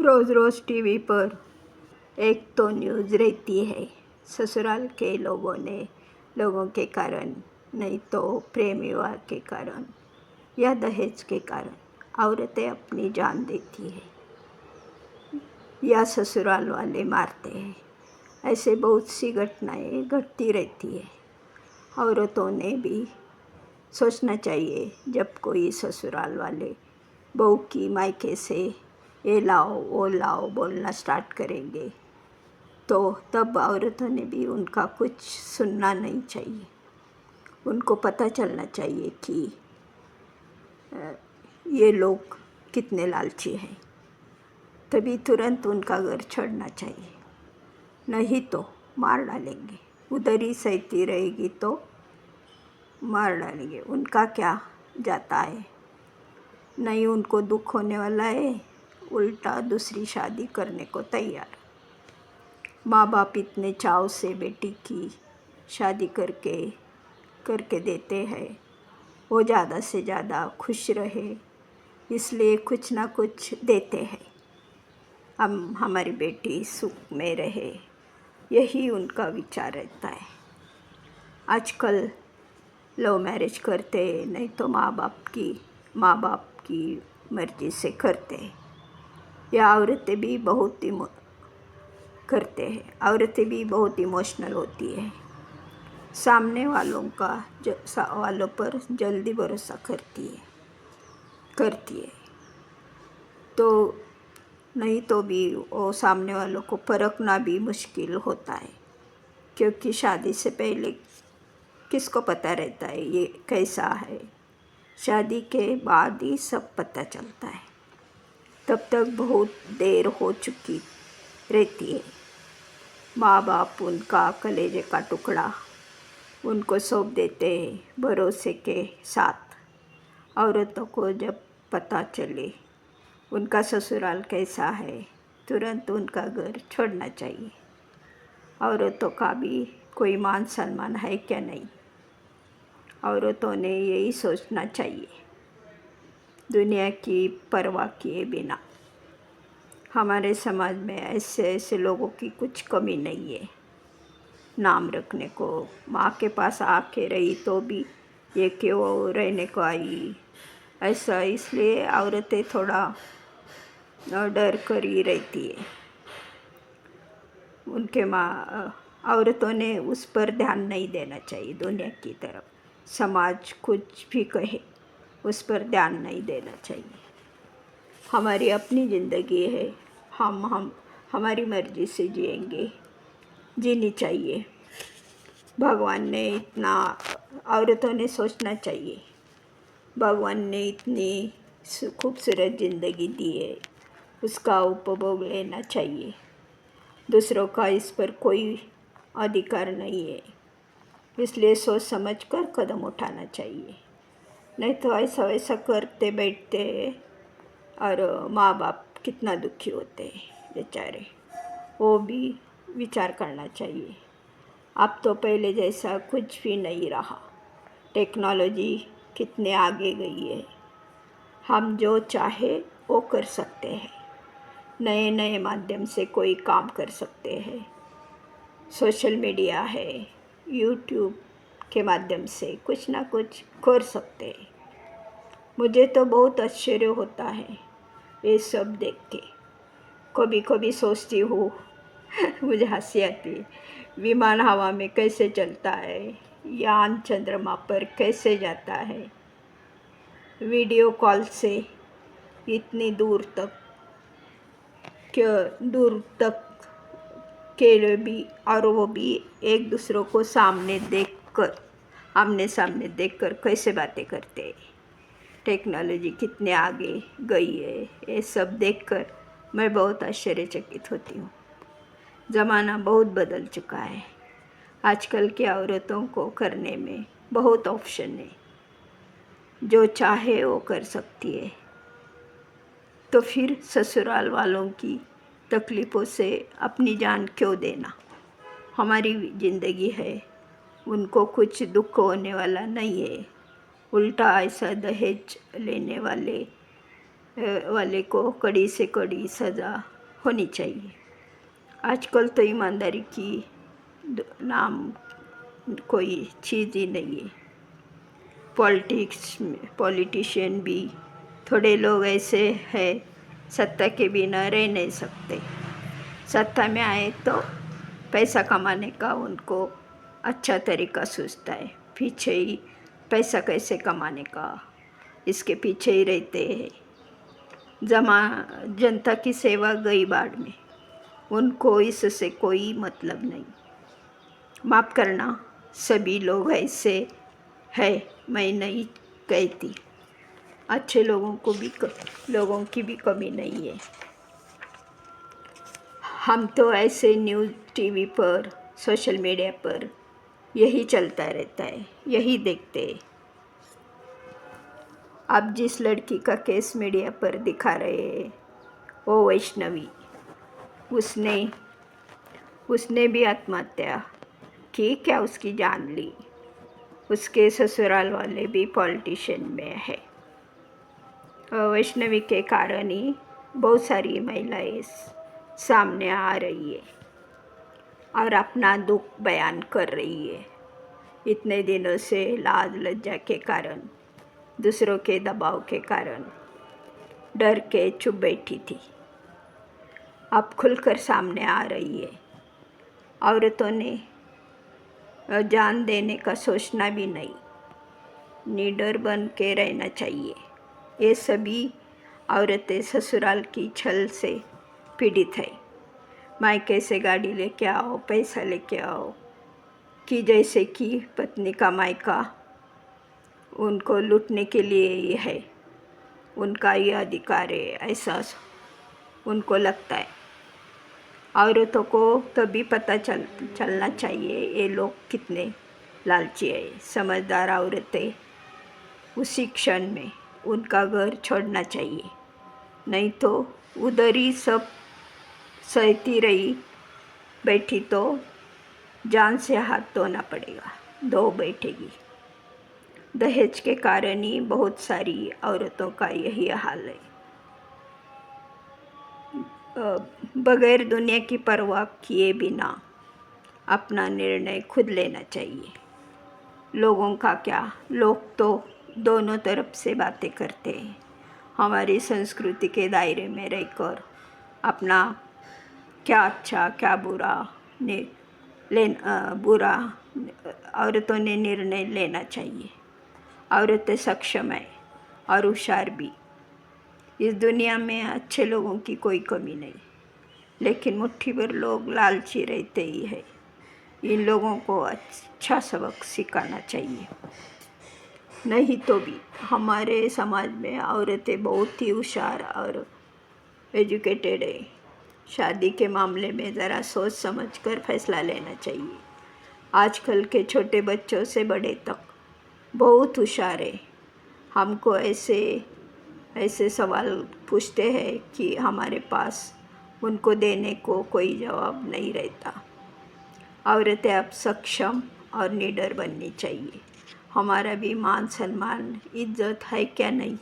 रोज़ रोज़ TV पर एक तो news रहती है ससुराल के लोगों के कारण, नहीं तो प्रेम विवाह के कारण या दहेज के कारण औरतें अपनी जान देती है या ससुराल वाले मारते हैं। ऐसे बहुत सी घटनाएं घटती रहती है। औरतों ने भी सोचना चाहिए, जब कोई ससुराल वाले बहू की मायके से ये लाओ वो लाओ बोलना स्टार्ट करेंगे तो तब औरतों ने भी उनका कुछ सुनना नहीं चाहिए। उनको पता चलना चाहिए कि ये लोग कितने लालची हैं, तभी तुरंत उनका घर छोड़ना चाहिए, नहीं तो मार डालेंगे। उधर ही सहती रहेगी तो मार डालेंगे। उनका क्या जाता है, नहीं उनको दुख होने वाला है, उल्टा दूसरी शादी करने को तैयार। माँ बाप इतने चाव से बेटी की शादी करके देते हैं, वो ज़्यादा से ज़्यादा खुश रहे इसलिए कुछ ना कुछ देते हैं। हम हमारी बेटी सुख में रहे, यही उनका विचार रहता है। आजकल लव मैरिज करते, नहीं तो माँ बाप की मर्ज़ी से करते। या औरतें भी बहुत करते हैं। औरतें भी बहुत इमोशनल होती है, सामने वालों पर जल्दी भरोसा करती है तो नहीं तो भी वो सामने वालों को परखना भी मुश्किल होता है, क्योंकि शादी से पहले किसको पता रहता है ये कैसा है। शादी के बाद ही सब पता चलता है, तब तक बहुत देर हो चुकी रहती है। माँ बाप उनका कलेजे का टुकड़ा उनको सौंप देते हैं भरोसे के साथ। औरतों को जब पता चले उनका ससुराल कैसा है, तुरंत उनका घर छोड़ना चाहिए। औरतों का भी कोई मान सम्मान है क्या? नहीं। औरतों ने यही सोचना चाहिए, दुनिया की परवाह किए बिना। हमारे समाज में ऐसे लोगों की कुछ कमी नहीं है। नाम रखने को माँ के पास आके रही तो भी ये क्यों रहने को आई, ऐसा इसलिए औरतें थोड़ा डर कर ही रहती है। औरतों ने उस पर ध्यान नहीं देना चाहिए। दुनिया की तरफ समाज कुछ भी कहे उस पर ध्यान नहीं देना चाहिए। हमारी अपनी ज़िंदगी है, हम हमारी मर्ज़ी से जीनी चाहिए। भगवान ने इतना, औरतों ने सोचना चाहिए, भगवान ने इतनी खूबसूरत ज़िंदगी दी है, उसका उपभोग लेना चाहिए। दूसरों का इस पर कोई अधिकार नहीं है, इसलिए सोच समझ कर कदम उठाना चाहिए। नहीं तो ऐसा वैसा करते बैठते और माँ बाप कितना दुखी होते हैं बेचारे, वो भी विचार करना चाहिए। अब तो पहले जैसा कुछ भी नहीं रहा, टेक्नोलॉजी कितने आगे गई है। हम जो चाहे वो कर सकते हैं, नए नए माध्यम से कोई काम कर सकते हैं। सोशल मीडिया है, यूट्यूब के माध्यम से कुछ ना कुछ कर सकते हैं। मुझे तो बहुत आश्चर्य होता है ये सब देख के। कभी कभी सोचती हूँ मुझे हंसी आती है, विमान हवा में कैसे चलता है, यान चंद्रमा पर कैसे जाता है, वीडियो कॉल से इतनी दूर तक के भी, और वो भी एक दूसरों को आमने सामने देखकर कैसे बातें करते हैं। टेक्नोलॉजी कितने आगे गई है, ये सब देखकर मैं बहुत आश्चर्यचकित होती हूँ। ज़माना बहुत बदल चुका है। आजकल की औरतों को करने में बहुत ऑप्शन है, जो चाहे वो कर सकती है। तो फिर ससुराल वालों की तकलीफ़ों से अपनी जान क्यों देना? हमारी ज़िंदगी है, उनको कुछ दुख होने वाला नहीं है। उल्टा ऐसा दहेज लेने वाले को कड़ी से कड़ी सज़ा होनी चाहिए। आजकल तो ईमानदारी की नाम कोई चीज़ ही नहीं है। पॉलिटिशियन भी थोड़े लोग ऐसे हैं, सत्ता के बिना रह नहीं सकते। सत्ता में आए तो पैसा कमाने का उनको अच्छा तरीका सूझता है, पीछे ही पैसा कैसे कमाने का इसके पीछे ही रहते हैं। जनता की सेवा गई बाढ़ में, उनको इससे कोई मतलब नहीं। माफ़ करना, सभी लोग ऐसे है, मैं नहीं कहती। अच्छे लोगों की भी कमी नहीं है। हम तो ऐसे न्यूज़, टीवी पर, सोशल मीडिया पर यही चलता रहता है, यही देखते हैं। आप जिस लड़की का केस मीडिया पर दिखा रहे हैं, वो वैष्णवी, उसने भी आत्महत्या की क्या, उसकी जान ली। उसके ससुराल वाले भी पॉलिटिशियन में है। वैष्णवी के कारण ही बहुत सारी महिलाएं सामने आ रही है और अपना दुख बयान कर रही है। इतने दिनों से लाज लज्जा के कारण, दूसरों के दबाव के कारण डर के चुप बैठी थी, अब खुलकर सामने आ रही है। औरतों ने जान देने का सोचना भी नहीं, निडर बन के रहना चाहिए। ये सभी औरतें ससुराल की छल से पीड़ित है। मायके से गाड़ी लेके आओ, पैसा लेके आओ, कि जैसे कि पत्नी का मायका उनको लूटने के लिए ही है, उनका ये अधिकार है, ऐसा उनको लगता है। औरतों को तभी पता चलना चाहिए ये लोग कितने लालची है। समझदार औरतें उसी क्षण में उनका घर छोड़ना चाहिए, नहीं तो उधर ही सब सहती रही बैठी तो जान से हाथ धोना पड़ेगा, धो बैठेगी। दहेज के कारण ही बहुत सारी औरतों का यही हाल है। बगैर दुनिया की परवाह किए बिना अपना निर्णय खुद लेना चाहिए। लोगों का क्या, लोग तो दोनों तरफ से बातें करते हैं। हमारी संस्कृति के दायरे में रहकर अपना क्या अच्छा क्या बुरा बुरा औरतों ने निर्णय लेना चाहिए। औरतें सक्षम है और होशियार भी। इस दुनिया में अच्छे लोगों की कोई कमी नहीं, लेकिन मुट्ठी भर लोग लालची रहते ही है। इन लोगों को अच्छा सबक सिखाना चाहिए। नहीं तो भी हमारे समाज में औरतें बहुत ही होशियार और एजुकेटेड है। शादी के मामले में ज़रा सोच समझ कर फैसला लेना चाहिए। आजकल के छोटे बच्चों से बड़े तक बहुत होशियार है। हमको ऐसे सवाल पूछते हैं कि हमारे पास उनको देने को कोई जवाब नहीं रहता। औरतें अब सक्षम और निडर बननी चाहिए। हमारा भी मान सम्मान इज्जत है क्या नहीं।